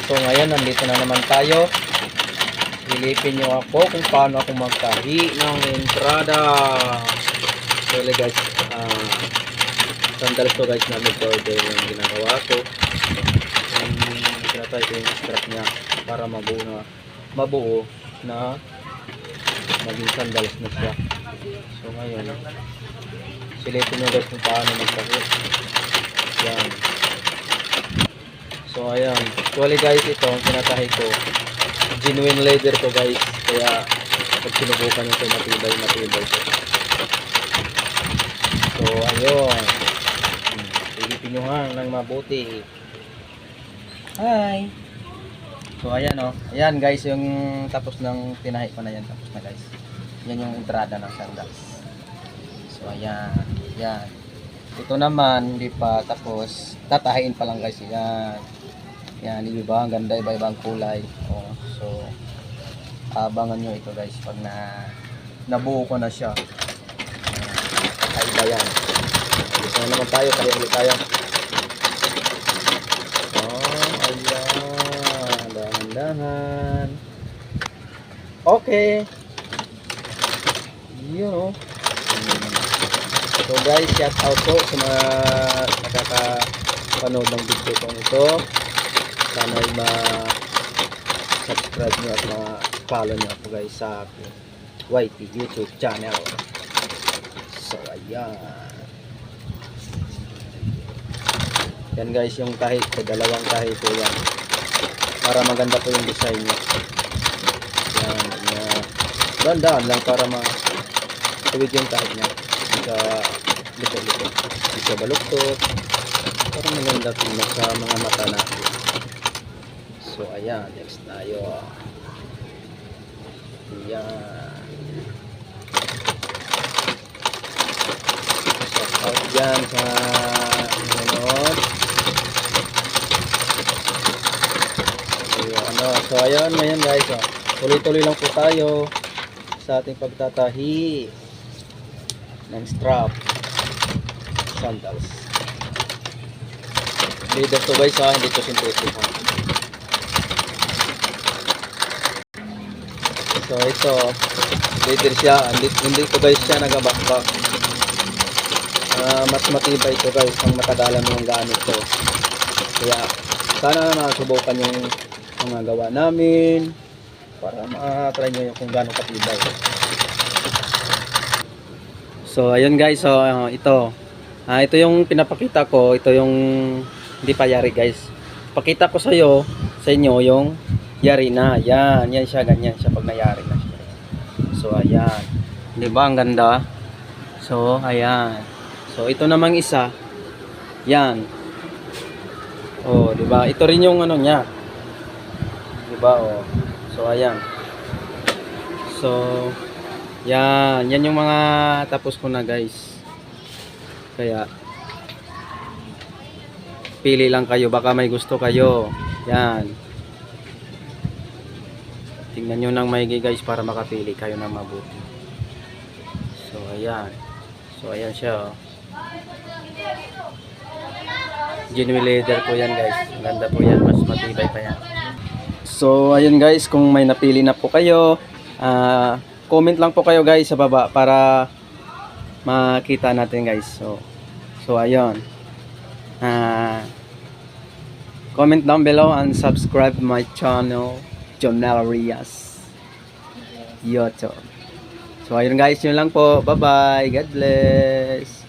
So ngayon, nandito na naman tayo. Silipin nyo ako kung paano ako magtahi ng entrada. So guys, sandals to guys na mid-order yung ginagawa ko. Tinatay ko yung strap niya para mabuo na maging sandals na siya. So ngayon, silipin nyo guys kung paano magtahi. Yan. So ayan, actually guys, ito ang pinatahi ko, genuine leather to guys, kaya pag sinubukan nyo ito, matibay ito. So ayun, silipin nyo ng mabuti. Hi! So ayan o, ayan guys, yung tapos ng tinahi ko na yan, tapos na guys. Yan yung entrada ng sandals. So ayan, yan. Ito naman, hindi pa tapos, tatahiin pa lang guys, yan. Yan, iba, ang ganda, iba-ibang kulay. Oh, so, abangan nyo ito guys, pag nabuo ko na siya. Iba yan. Gusto na naman tayo, kaya ulit tayo. Oh, ayan. Dahan-dahan. Okay. Yun o. So guys, shout out po sa mga nakakapanood ng video kong ito. Sana ay ma-subscribe nyo at ma-follow nyo ako guys sa YT YouTube channel. So ayan. Yan guys yung tahi ko, dalawang tahi ko yan. Para maganda po yung design nyo. Yan, yan. Gandaan lang para tuwid yung tahi nyo. Sa likod-likod. Hindi siya baluktot. Para maganda tingnan sa mga mata natin. So ayan, next tayo. Ayan. Shout out dyan sa nanonood. So ayan, ngayon guys, tuloy-tuloy lang po tayo sa ating pagtatahi ng strap sandals. Leather to guys hindi to synthetic So ito, leather siya, hindi to guys siya nagabakbak. Mas matibay ito guys ang matagalan yung gamit ko. Kaya sana masubukan yung mga gawa namin para ma-try nyo yung kung gaano katibay. So ayun guys, so ito yung pinapakita ko, ito yung hindi pa yari guys. Pakita ko sa inyo yung yari na. Yan siya, ganyan siya pag nayari na siya. So ayan. 'Di ba ang ganda? So ayan. So ito namang isa. Yan. Oh, 'di ba? Ito rin yung ano niya. 'Di ba oh. So ayan. So yan yung mga tapos ko na guys. Kaya pili lang kayo, baka may gusto kayo. Yan. Tingnan nyo ng maigi guys para makapili kayo ng mabuti. So ayan. So ayan siya. Genuine leather po yan guys. Ganda po yan, mas matibay pa yan. So ayun guys, kung may napili na po kayo, comment lang po kayo guys sa baba para makita natin guys. So ayun. Comment down below and subscribe my channel, Jonel Rias YouTube. So ayun guys, yun lang po. Bye bye. God bless.